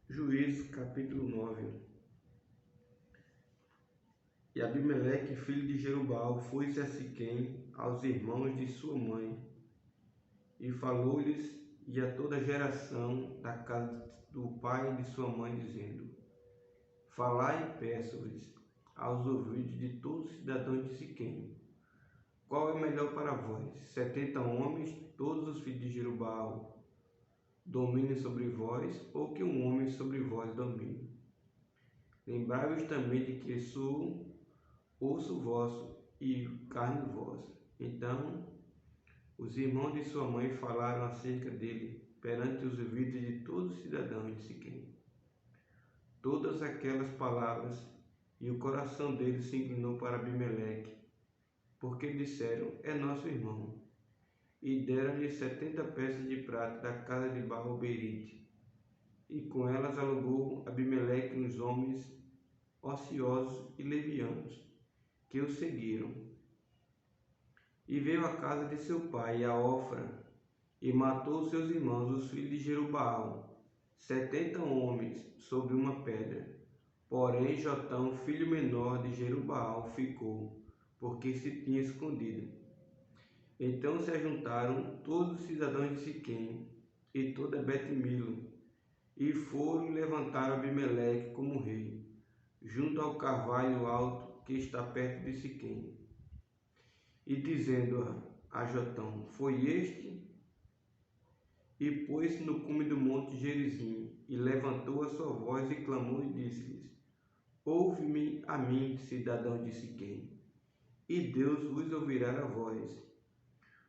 Juízes capítulo 9. E Abimeleque, filho de Jerubbaal, foi-se a Siquém, aos irmãos de sua mãe, e falou-lhes e a toda a geração da casa do pai e de sua mãe, dizendo: Falai e peço-lhes aos ouvidos de todos os cidadãos de Siquém, qual é melhor para vós? 70 homens, todos os filhos de Jerubbaal, dominem sobre vós, ou que um homem sobre vós domine? Lembrai-vos também de que sou osso vosso e carne vossa. Então os irmãos de sua mãe falaram acerca dele perante os ouvidos de todos os cidadãos de Siquém todas aquelas palavras, e o coração deles se inclinou para Abimeleque, porque disseram: é nosso irmão. E deram-lhe 70 peças de prata da casa de Baal-Berite, e com elas alugou Abimeleque uns homens ociosos e levianos que o seguiram. E veio à casa de seu pai, a Ofra, e matou seus irmãos, os filhos de Jerubbaal, 70 homens, sobre uma pedra. Porém Jotão, filho menor de Jerubbaal, ficou, porque se tinha escondido. Então se ajuntaram todos os cidadãos de Siquém e toda Bet-Milo, e foram e levantaram Abimeleque como rei, junto ao carvalho alto que está perto de Siquém. E dizendo a Jotão: foi este? E pôs-se no cume do monte Gerizim, e levantou a sua voz e clamou e disse-lhes: ouve-me a mim, cidadão de Siquém, e Deus vos ouvirá a voz.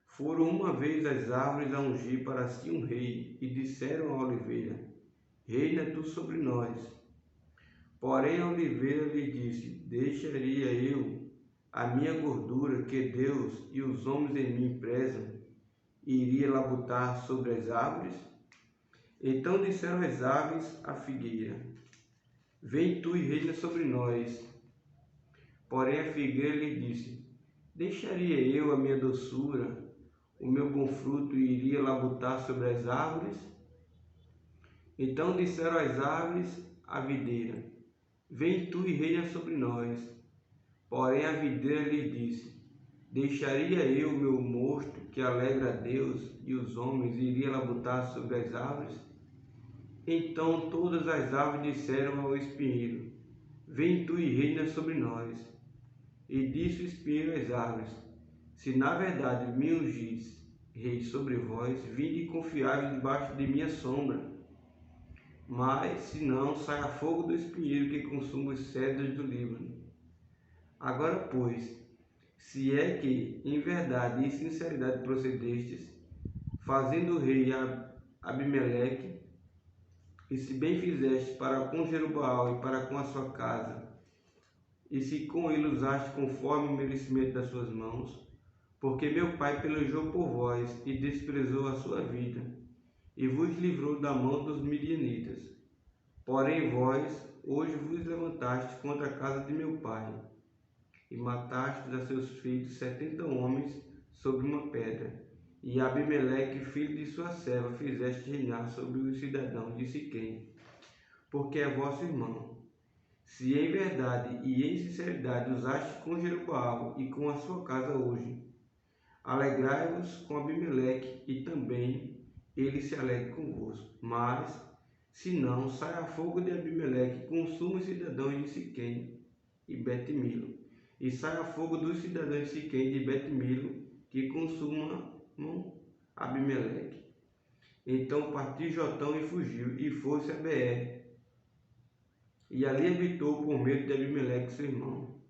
Foram uma vez as árvores a ungir para si um rei, e disseram à oliveira: reina tu sobre nós. Porém a oliveira lhe disse: deixaria eu a minha gordura que Deus e os homens em mim prezam, e iria labutar sobre as árvores? Então disseram as aves à figueira: vem tu e reina sobre nós. Porém a figueira lhe disse: deixaria eu a minha doçura, o meu bom fruto, e iria labutar sobre as árvores? Então disseram as aves à videira: vem tu e reina sobre nós. Porém a videira lhe disse: deixaria eu o meu mosto, que alegra a Deus e os homens, e iria labutar sobre as árvores? Então todas as aves disseram ao espinheiro: vem tu e reina sobre nós. E disse o espinheiro às árvores: se na verdade me ungis rei sobre vós, vinde e confiai debaixo de minha sombra. Mas se não, saia fogo do espinheiro que consuma os cedros do Líbano. Agora, pois, se é que em verdade e sinceridade procedestes, fazendo o rei Abimeleque, e se bem fizeste para com Jerubbaal e para com a sua casa, e se com ele usaste conforme o merecimento das suas mãos, porque meu pai pelejou por vós e desprezou a sua vida, e vos livrou da mão dos midianitas. Porém vós hoje vos levantastes contra a casa de meu pai, e matastes a seus filhos 70 homens sobre uma pedra, e Abimeleque, filho de sua serva, fizeste reinar sobre os cidadãos de Siquém, porque é vosso irmão. Se em verdade e em sinceridade usaste com Jerubbaal e com a sua casa hoje, alegrai-vos com Abimeleque, e também ele se alegre convosco. Mas, se não, saia fogo de Abimeleque, consuma os cidadãos de Siquém e Bet-Milo, e saia fogo dos cidadãos de Siquém e de Bet-Milo, que consumam Abimeleque. Então partiu Jotão e fugiu, e foi-se a Beer, e ali habitou por medo de Abimeleque seu irmão.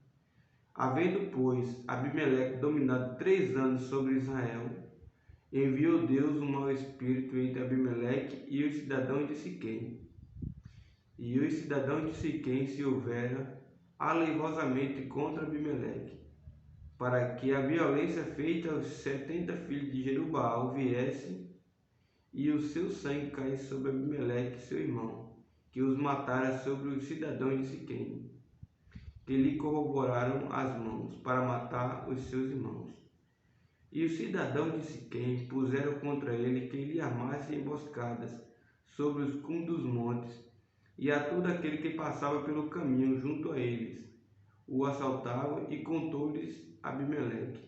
Havendo, pois, Abimeleque dominado 3 anos sobre Israel, enviou Deus um mau espírito entre Abimeleque e os cidadãos de Siquém. E os cidadãos de Siquém se houveram aleivosamente contra Abimeleque, para que a violência feita aos 70 filhos de Jerubbaal viesse, e o seu sangue caísse sobre Abimeleque seu irmão, que os matara sobre os cidadãos de Siquém, que lhe corroboraram as mãos para matar os seus irmãos. E os cidadãos de Siquém puseram contra ele que lhe armasse emboscadas sobre os cumes dos montes, e a todo aquele que passava pelo caminho junto a eles. O assaltavam e contou-lhes Abimeleque.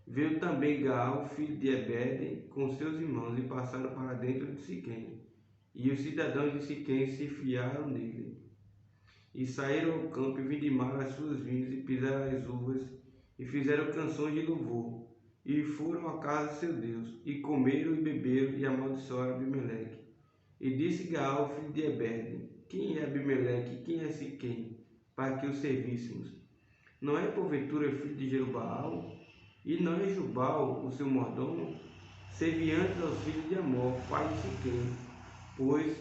Veio também Gaal, filho de Ebede, com seus irmãos, e passaram para dentro de Siquém. E os cidadãos de Siquém se fiaram nele. E saíram ao campo e vindimaram as suas vinhas e pisaram as uvas, e fizeram canções de louvor. E foram à casa de seu Deus, e comeram e beberam, e amaldiçoaram Abimeleque. E disse Gaal, filho de Ebede: Quem é Abimeleque e quem é Siquém, para que o servíssemos? Não é porventura filho de Jerubaal? E não é Jubal, o seu mordomo? Servi antes aos filhos de Amor, pai de Siquém. Pois,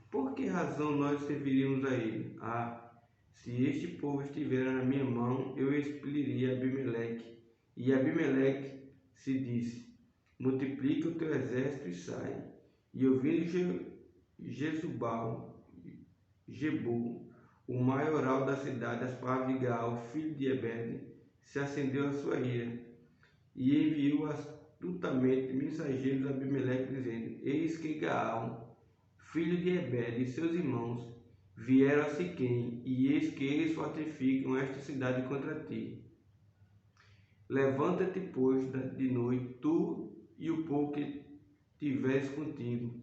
por que razão nós serviríamos a ele? Se este povo estivesse na minha mão, eu expeliria Abimeleque. E Abimeleque se disse: Multiplica o teu exército e sai. E ouvindo Jebu, o maioral da cidade, as palavras de Gaal, filho de Ebede, se acendeu a sua ira, e enviou astutamente mensageiros a Abimeleque, dizendo: Eis que Gaal, filho de Ebede, e seus irmãos vieram a Siquém, e eis que eles fortificam esta cidade contra ti. Levanta-te, pois, de noite, tu e o povo que tiveres contigo,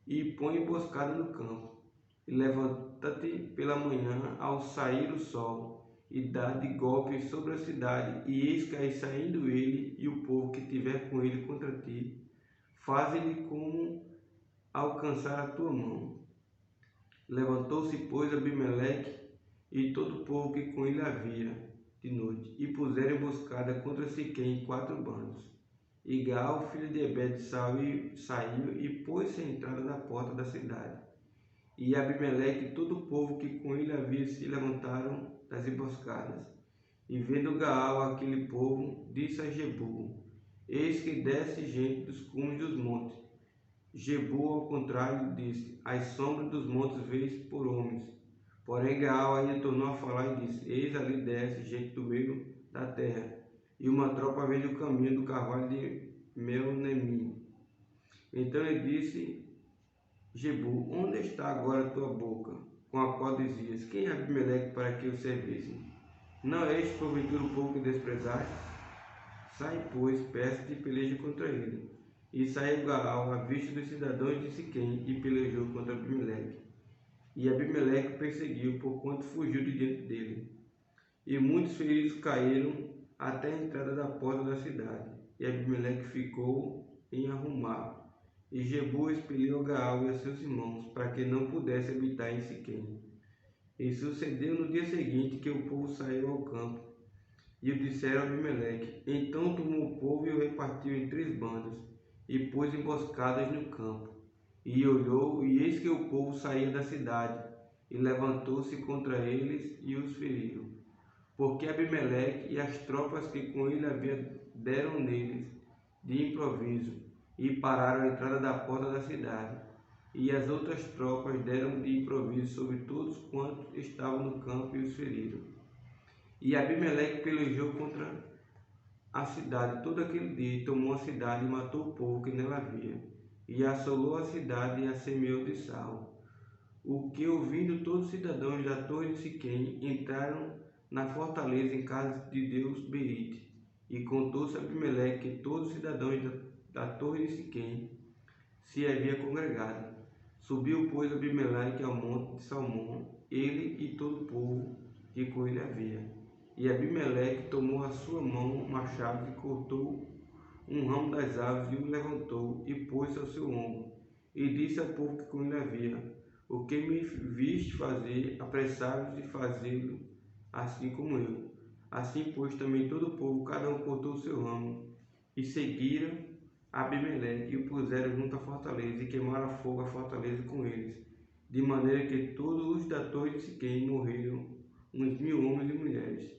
e põe emboscada no campo. E levanta-te pela manhã, ao sair o sol, e dá de golpes sobre a cidade, e eis que aí saindo ele e o povo que tiver com ele contra ti, faze-lhe como alcançar a tua mão. Levantou-se, pois, Abimeleque e todo o povo que com ele havia de noite, e puseram emboscada contra Siquém em 4 bandos. E Gaal, filho de Ebede, saiu e pôs-se à entrada da porta da cidade. E Abimeleque e todo o povo que com ele havia se levantaram das emboscadas. E vendo Gaal aquele povo, disse a Jebu: Eis que desce gente dos cumes dos montes. Jebu, ao contrário, disse: As sombras dos montes vês por homens. Porém Gaal ainda tornou a falar e disse: Eis ali desce gente do meio da terra, e uma tropa vem do caminho do carvalho de Meonemim. Então ele disse: Jebu, onde está agora a tua boca, com a qual dizias: Quem é Abimeleque para que o servissem? Não é este porventura o povo que desprezaste? Sai, pois, peça-te e peleja contra ele. E saiu Gaal à vista dos cidadãos de Siquém e pelejou contra Abimeleque. E Abimeleque perseguiu, porquanto fugiu de diante dele. E muitos feridos caíram até a entrada da porta da cidade. E Abimeleque ficou em Arrumá. E Jebu expeliu Gaal e a seus irmãos, para que não pudesse habitar em Siquém. E sucedeu no dia seguinte que o povo saiu ao campo, e o disseram a Abimeleque. Então tomou o povo e o repartiu em 3 bandos, e pôs emboscadas no campo. E olhou, e eis que o povo saía da cidade, e levantou-se contra eles e os feriu. Porque Abimeleque e as tropas que com ele havia deram neles de improviso, e pararam a entrada da porta da cidade. E as outras tropas deram de improviso sobre todos quantos estavam no campo e os feriram. E Abimeleque pelejou contra a cidade todo aquele dia, e tomou a cidade e matou o povo que nela havia, e assolou a cidade e a semeou de sal. O que, ouvindo todos os cidadãos da torre de Siquém, entraram na fortaleza em casa de Deus Berite. E contou-se a Abimeleque que todos os cidadãos da torre de Siquém se havia congregado. Subiu, pois, Abimeleque ao monte de Salmão, ele e todo o povo que com ele havia. E Abimeleque tomou a sua mão o machado e cortou um ramo das árvores e o levantou e pôs-se ao seu ombro. E disse ao povo que com ele havia: O que me viste fazer, apressai-vos de fazê-lo, assim como eu. Assim, pois, também todo o povo, cada um cortou o seu ramo, e seguiram Abimeleque e o puseram junto à fortaleza, e queimaram a fogo a fortaleza com eles, de maneira que todos os da torre de Siquém morreram, uns 1000 homens e mulheres.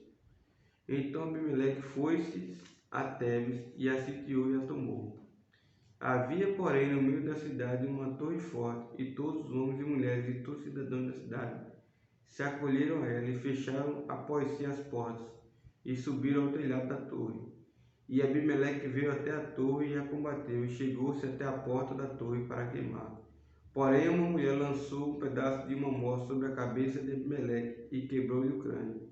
Então Abimeleque foi-se a Tebes e a sitiou e a tomou. Havia, porém, no meio da cidade uma torre forte, e todos os homens e mulheres e todos os cidadãos da cidade se acolheram a ela e fecharam após si as portas, e subiram ao telhado da torre. E Abimeleque veio até a torre e a combateu, e chegou-se até a porta da torre para queimar. Porém, uma mulher lançou um pedaço de mamó sobre a cabeça de Abimeleque e quebrou-lhe o crânio.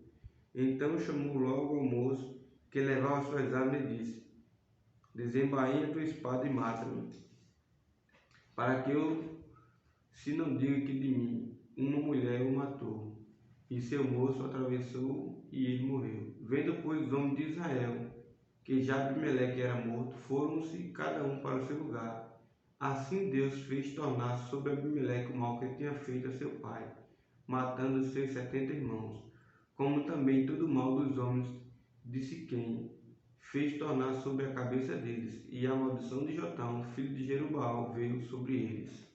Então chamou logo ao moço que levava suas armas e disse: Desembainha tua espada e mata-me, para que eu se não diga que de mim uma mulher o matou. E seu moço atravessou e ele morreu. Vendo, pois, os homens de Israel que já Abimeleque era morto, foram-se cada um para o seu lugar. Assim Deus fez tornar sobre Abimeleque o mal que tinha feito a seu pai, matando os seus 70 irmãos, como também todo o mal dos homens de Siquém fez tornar sobre a cabeça deles, e a maldição de Jotão, filho de Jerubaal, veio sobre eles.